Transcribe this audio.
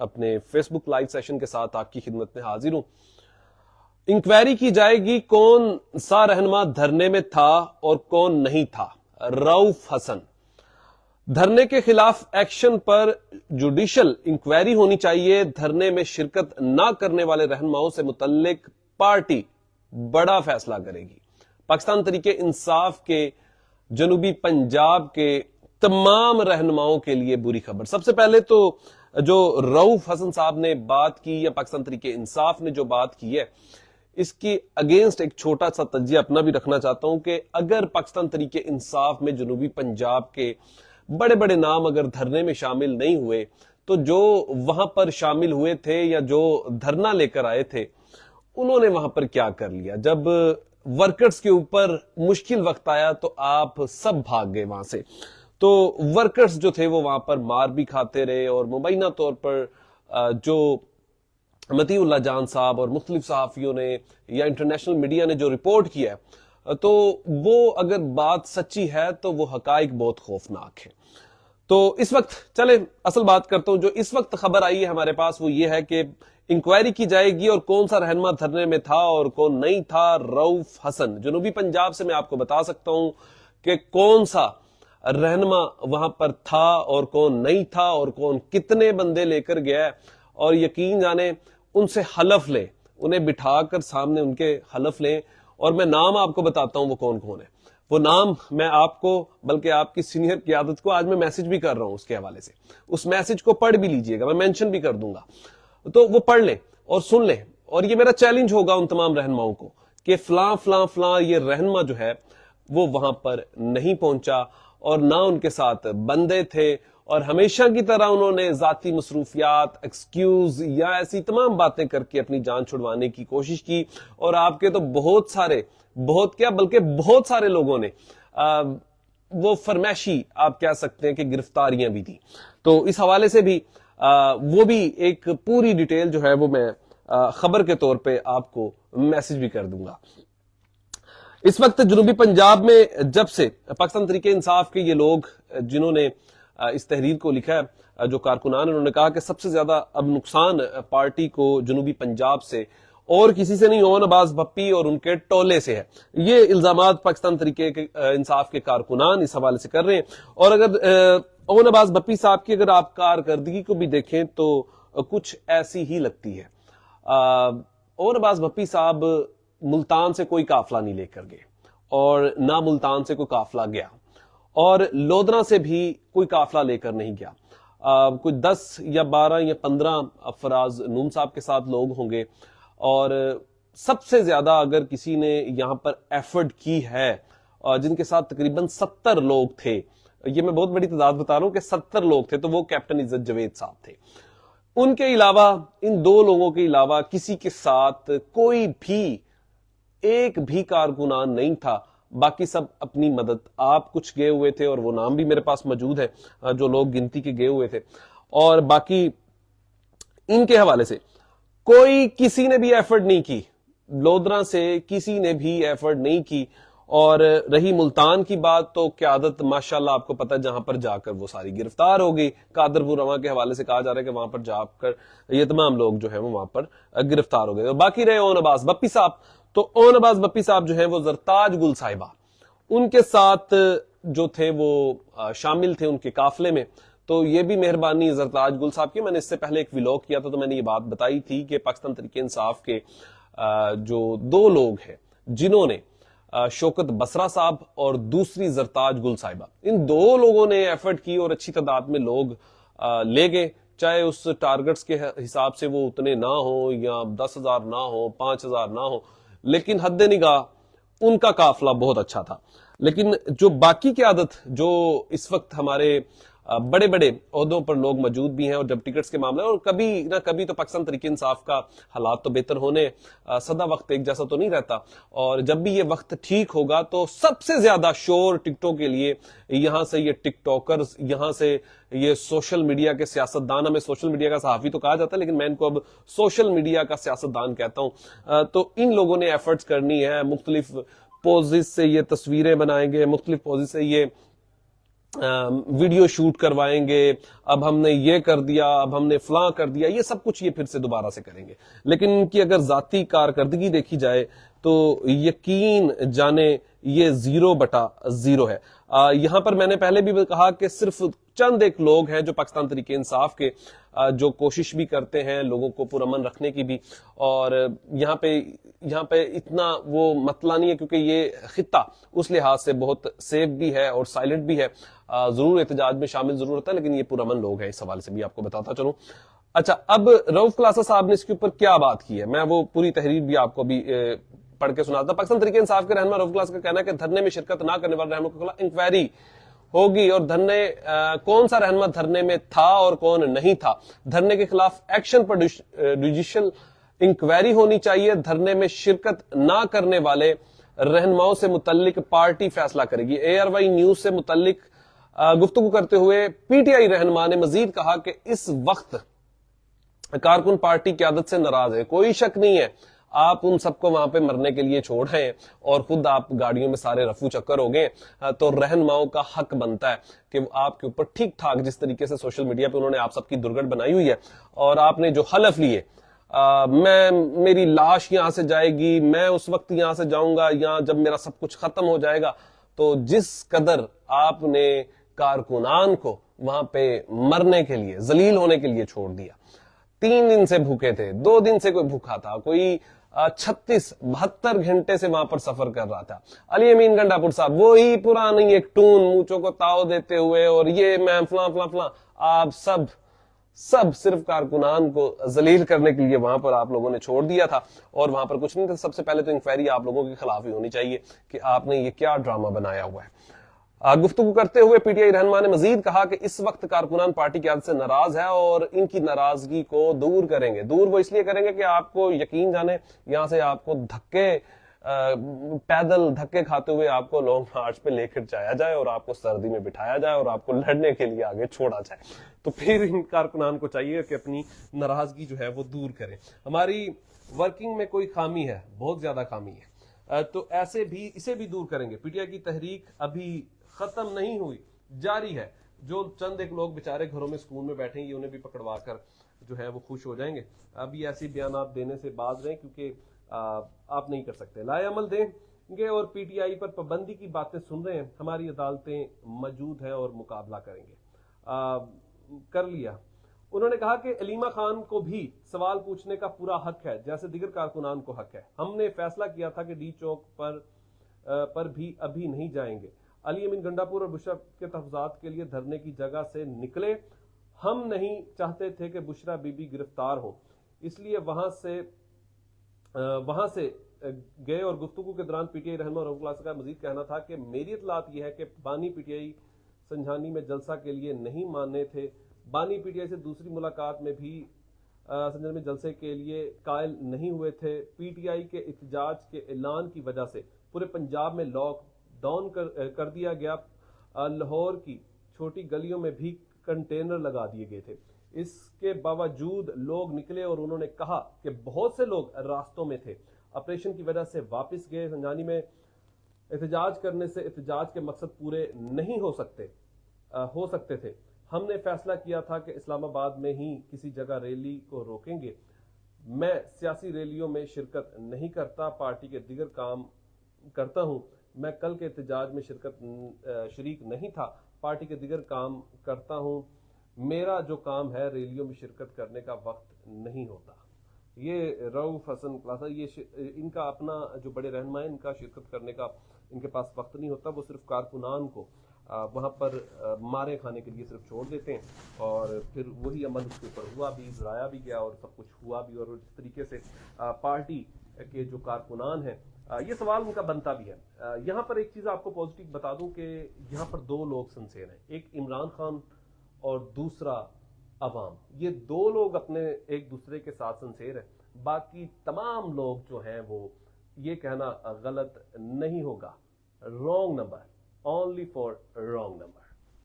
اپنے فیس بک live session کے ساتھ آپ کی خدمت میں حاضر ہوں. انکوائری کی جائے گی کون سا رہنما دھرنے میں تھا اور کون نہیں تھا. رؤف حسن. دھرنے کے خلاف ایکشن پر جوڈیشل انکوائری ہونی چاہیے. دھرنے میں شرکت نہ کرنے والے رہنماؤں سے متعلق پارٹی بڑا فیصلہ کرے گی. پاکستان تحریک انصاف کے جنوبی پنجاب کے تمام رہنماؤں کے لیے بری خبر. سب سے پہلے تو جو رؤف حسن صاحب نے بات کی یا پاکستان تحریک انصاف نے جو بات کی ہے اس کی اگینسٹ ایک چھوٹا سا تجزیہ اپنا بھی رکھنا چاہتا ہوں کہ اگر پاکستان تحریک انصاف میں جنوبی پنجاب کے بڑے بڑے نام اگر دھرنے میں شامل نہیں ہوئے تو جو وہاں پر شامل ہوئے تھے یا جو دھرنا لے کر آئے تھے انہوں نے وہاں پر کیا کر لیا. جب ورکرز کے اوپر مشکل وقت آیا تو آپ سب بھاگ گئے وہاں سے. تو ورکرز جو تھے وہ وہاں پر مار بھی کھاتے رہے اور مبینہ طور پر جو مطیع اللہ جان صاحب اور مختلف صحافیوں نے یا انٹرنیشنل میڈیا نے جو رپورٹ کیا ہے تو وہ اگر بات سچی ہے تو وہ حقائق بہت خوفناک ہیں. تو اس وقت چلے اصل بات کرتا ہوں. جو اس وقت خبر آئی ہے ہمارے پاس وہ یہ ہے کہ انکوائری کی جائے گی اور کون سا رہنما دھرنے میں تھا اور کون نہیں تھا. رؤف حسن جنوبی پنجاب سے میں آپ کو بتا سکتا ہوں کہ کون سا رہنما وہاں پر تھا اور کون نہیں تھا اور کون کتنے بندے لے کر گیا ہے. اور یقین جانے ان سے حلف لیں, انہیں بٹھا کر سامنے ان کے حلف لیں اور میں نام آپ کو بتاتا ہوں وہ کون کون ہے. وہ نام میں آپ کو بلکہ آپ کی سینئر قیادت کو آج میں میسج بھی کر رہا ہوں اس کے حوالے سے. اس میسج کو پڑھ بھی لیجئے گا, میں مینشن بھی کر دوں گا تو وہ پڑھ لیں اور سن لیں. اور یہ میرا چیلنج ہوگا ان تمام رہنماؤں کو کہ فلاں فلاں فلاں یہ رہنما جو ہے وہ وہاں پر نہیں پہنچا اور نہ ان کے ساتھ بندے تھے اور ہمیشہ کی طرح انہوں نے ذاتی مصروفیات, ایکسکیوز یا ایسی تمام باتیں کر کے اپنی جان چھڑوانے کی کوشش کی. اور آپ کے تو بہت سارے لوگوں نے وہ فرمائشی آپ کہہ سکتے ہیں کہ گرفتاریاں بھی دی. تو اس حوالے سے بھی وہ بھی ایک پوری ڈیٹیل جو ہے وہ میں خبر کے طور پہ آپ کو میسج بھی کر دوں گا. اس وقت جنوبی پنجاب میں جب سے پاکستان تحریک انصاف کے یہ لوگ جنہوں نے اس تحریر کو لکھا ہے, جو کارکنان, انہوں نے کہا کہ سب سے زیادہ اب نقصان پارٹی کو جنوبی پنجاب سے اور کسی سے نہیں, اون عباس بپی اور ان کے ٹولے سے ہے. یہ الزامات پاکستان تحریک انصاف کے کارکنان اس حوالے سے کر رہے ہیں. اور اگر اون عباس بپی صاحب کی اگر آپ کارکردگی کو بھی دیکھیں تو کچھ ایسی ہی لگتی ہے. اون عباس بپی صاحب ملتان سے کوئی قافلہ نہیں لے کر گئے اور نہ ملتان سے کوئی قافلہ گیا اور لودھنا سے بھی کوئی قافلہ لے کر نہیں گیا. کوئی 10 یا 12 یا 15 افراز نون صاحب کے ساتھ لوگ ہوں گے. اور سب سے زیادہ اگر کسی نے یہاں پر ایفرٹ کی ہے جن کے ساتھ تقریباً 70 لوگ تھے, یہ میں بہت بڑی تعداد بتا رہا ہوں کہ 70 لوگ تھے, تو وہ کیپٹن عزت جوید صاحب تھے. ان کے علاوہ, ان 2 لوگوں کے علاوہ کسی کے ساتھ کوئی بھی ایک بھی کارکنان نہیں تھا. باقی سب اپنی مدد, آپ کچھ گئے ہوئے تھے اور وہ نام بھی میرے پاس موجود ہے جو لوگ گنتی کے گئے ہوئے تھے. اور باقی ان کے حوالے سے کوئی کسی نے بھی ایفرٹ نہیں کی, لودھنا سے کسی نے بھی ایفرٹ نہیں کی. اور رہی ملتان کی بات تو قیادت ماشاءاللہ آپ کو پتہ جہاں پر جا کر وہ ساری گرفتار ہو گئی. قادر پور رواں کے حوالے سے کہا جا رہا ہے کہ وہاں پر جا کر یہ تمام لوگ جو ہیں وہ وہاں پر گرفتار ہو گئے. اور باقی رہے اون عباس بپی صاحب, تو اون عباس بپی صاحب جو ہیں وہ زرتاج گل صاحبہ ان کے ساتھ جو تھے وہ شامل تھے ان کے قافلے میں. تو یہ بھی مہربانی زرتاج گل صاحب کی, میں نے اس سے پہلے ایک ولاگ کیا تھا تو میں نے یہ بات بتائی تھی کہ پاکستان تحریک انصاف کے جو 2 لوگ ہیں جنہوں نے شوکت بسرا صاحب اور دوسری زرتاج گل صاحبہ, ان 2 لوگوں نے ایفرٹ کی اور اچھی تعداد میں لوگ لے گئے, چاہے اس ٹارگٹس کے حساب سے وہ اتنے نہ ہو یا 10,000 نہ ہو 5,000 نہ ہو, لیکن حد نگاہ ان کا قافلہ بہت اچھا تھا. لیکن جو باقی قیادت جو اس وقت ہمارے بڑے بڑے عہدوں پر لوگ موجود بھی ہیں اور جب ٹکٹس کے معاملے, اور کبھی نہ کبھی تو پاکستان تحریک انصاف کا حالات تو بہتر ہونے, سدا وقت ایک جیسا تو نہیں رہتا, اور جب بھی یہ وقت ٹھیک ہوگا تو سب سے زیادہ شور ٹکٹوں کے لیے یہاں سے یہ ٹک ٹاکرز, یہاں سے یہ سوشل میڈیا کے سیاستدان, ہمیں سوشل میڈیا کا صحافی تو کہا جاتا ہے لیکن میں ان کو اب سوشل میڈیا کا سیاستدان کہتا ہوں. تو ان لوگوں نے ایفرٹس کرنی ہے, مختلف پوزز سے یہ تصویریں بنائیں گے, مختلف پوزز سے یہ ویڈیو شوٹ کروائیں گے، اب ہم نے یہ کر دیا، اب ہم نے فلاں کر دیا، یہ سب کچھ یہ پھر سے دوبارہ سے کریں گے. لیکن ان کی اگر ذاتی کارکردگی دیکھی جائے تو یقین جانے یہ 0/0 ہے. یہاں پر میں نے پہلے بھی کہا کہ صرف چند ایک لوگ ہیں جو پاکستان تحریک انصاف کے جو کوشش بھی کرتے ہیں لوگوں کو پرامن رکھنے کی بھی، اور یہاں پہ اتنا وہ مسئلہ نہیں ہے کیونکہ یہ خطہ اس لحاظ سے بہت سیف بھی ہے اور سائلنٹ بھی ہے. ضرور احتجاج میں شامل ضرور ہوتا ہے لیکن یہ پرامن لوگ ہیں، اس حوالے سے بھی آپ کو بتاتا چلوں. اچھا، اب رؤف کلاسا صاحب نے اس کے اوپر کیا بات کی ہے، میں وہ پوری تحریر بھی آپ کو بھی پڑھ کے سناتا. پاکستان تحریک انصاف کے رہنما رؤف کلاسا کا کہنا ہے کہ دھرنے میں شرکت نہ کرنے والے رہنما کے خلاف انکوائری ہوگی، اور دھرنے کون سا رہنما دھرنے میں تھا اور کون نہیں تھا، دھرنے کے خلاف ایکشن پر جوڈیشل انکوائری ہونی چاہیے. دھرنے میں شرکت نہ کرنے والے رہنماؤں سے متعلق پارٹی فیصلہ کرے گی. ARY نیوز سے متعلق گفتگو کرتے ہوئے PTI رہنما نے مزید کہا کہ اس وقت کارکن پارٹی قیادت سے ناراض ہے. کوئی شک نہیں ہے، آپ ان سب کو وہاں پہ مرنے کے لیے چھوڑ رہے ہیں اور خود آپ گاڑیوں میں سارے رفو چکر ہو گئے. تو رہنماؤں کا حق بنتا ہے کہ آپ کے اوپر ٹھیک ٹھاک جس طریقے سے سوشل میڈیا پہ انہوں نے آپ سب کی درگٹ بنائی ہوئی ہے اور آپ نے جو حلف لیے میری لاش یہاں سے جائے گی، میں اس وقت یہاں سے جاؤں گا یہاں جب میرا سب کچھ ختم ہو جائے گا. تو جس قدر آپ نے کارکنان کو وہاں پہ مرنے کے لیے، ذلیل ہونے کے لیے چھوڑ دیا. 3 دن سے بھوکے تھے، 2 دن سے کوئی بھوکا تھا، کوئی 36-72 گھنٹے سے وہاں پر سفر کر رہا تھا. علی امین گنڈا پور صاحب وہی پرانی ایک ٹون مونچوں کو تاؤ دیتے ہوئے اور یہ میں فلاں فلاں فلاں، آپ سب صرف کارکنان کو ذلیل کرنے کے لیے وہاں پر آپ لوگوں نے چھوڑ دیا تھا اور وہاں پر کچھ نہیں تھا. سب سے پہلے تو انکوائری آپ لوگوں کے خلاف ہی ہونی چاہیے کہ آپ نے یہ کیا ڈرامہ بنایا ہوا ہے. گفتگو کرتے ہوئے PTI رہنما نے مزید کہا کہ اس وقت کارکنان پارٹی قیادت سے ناراض ہے اور ان کی ناراضگی کو دور کریں گے. دور وہ اس لیے کریں گے کہ آپ کو یقین جانے یہاں سے آپ کو پیدل دھکے کھاتے ہوئے آپ کو لانگ مارچ پہ لے کر جایا جائے اور آپ کو سردی میں بٹھایا جائے اور آپ کو لڑنے کے لیے آگے چھوڑا جائے. تو پھر ان کارکنان کو چاہیے کہ اپنی ناراضگی جو ہے وہ دور کریں. ہماری ورکنگ میں کوئی خامی ہے، بہت زیادہ خامی ہے، تو ایسے بھی اسے بھی دور کریں گے. PTI کی تحریک ابھی ختم نہیں ہوئی، جاری ہے. جو چند ایک لوگ بےچارے گھروں میں سکون میں بیٹھیں گے انہیں بھی پکڑوا کر جو ہے وہ خوش ہو جائیں گے. ابھی ایسی بیانات دینے سے باز رہیں کیونکہ آپ نہیں کر سکتے. لائے عمل دیں گے اور PTI پر پابندی کی باتیں سن رہے ہیں. ہماری عدالتیں موجود ہیں اور مقابلہ کریں گے. کر لیا. انہوں نے کہا کہ علیمہ خان کو بھی سوال پوچھنے کا پورا حق ہے جیسے دیگر کارکنان کو حق ہے. ہم نے فیصلہ کیا تھا کہ ڈی چوک پر بھی ابھی نہیں جائیں گے. علی امین گنڈا پور اور بشرا کے تحفظات کے لیے دھرنے کی جگہ سے نکلے. ہم نہیں چاہتے تھے کہ بشرا بی بی گرفتار ہو، اس لیے وہاں سے گئے. اور گفتگو کے دوران PTI رہنما رؤف کلاسا کا مزید کہنا تھا کہ میری اطلاعات یہ ہے کہ بانی PTI سنجھانی میں جلسہ کے لیے نہیں ماننے تھے. بانی PTI سے دوسری ملاقات میں بھی سنجھانی میں جلسے کے لیے قائل نہیں ہوئے تھے. PTI کے احتجاج کے اعلان کی وجہ سے پورے پنجاب میں لاک ڈاؤن کر دیا گیا. لاہور کی چھوٹی گلیوں میں بھی کنٹینر لگا دیے گئے تھے. اس کے باوجود لوگ نکلے اور انہوں نے کہا کہ بہت سے لوگ راستوں میں تھے. آپریشن کی وجہ سے واپس گئے. سنجانی میں احتجاج کرنے سے احتجاج کے مقصد پورے نہیں ہو سکتے تھے. ہم نے فیصلہ کیا تھا کہ اسلام آباد میں ہی کسی جگہ ریلی کو روکیں گے. میں سیاسی ریلیوں میں شرکت نہیں کرتا، پارٹی کے دیگر کام کرتا ہوں. میں کل کے احتجاج میں شریک نہیں تھا، پارٹی کے دیگر کام کرتا ہوں. میرا جو کام ہے ریلیوں میں شرکت کرنے کا وقت نہیں ہوتا. یہ رؤف حسن کلاسا، یہ ان کا اپنا جو بڑے رہنما ہیں ان کا شرکت کرنے کا ان کے پاس وقت نہیں ہوتا. وہ صرف کارکنان کو وہاں پر مارے کھانے کے لیے صرف چھوڑ دیتے ہیں اور پھر وہی عمل اس کے اوپر ہوا بھی، دہرایا بھی گیا اور سب کچھ ہوا بھی. اور جس طریقے سے پارٹی کے جو کارکنان ہیں، یہ سوال ان کا بنتا بھی ہے. یہاں پر ایک چیز آپ کو پازیٹیو بتا دوں کہ یہاں پر 2 لوگ سنسیر ہیں، ایک عمران خان اور دوسرا عوام. یہ 2 لوگ اپنے ایک دوسرے کے ساتھ سنسیر ہیں. باقی تمام لوگ جو ہیں وہ یہ کہنا غلط نہیں ہوگا. Wrong number, only for wrong number.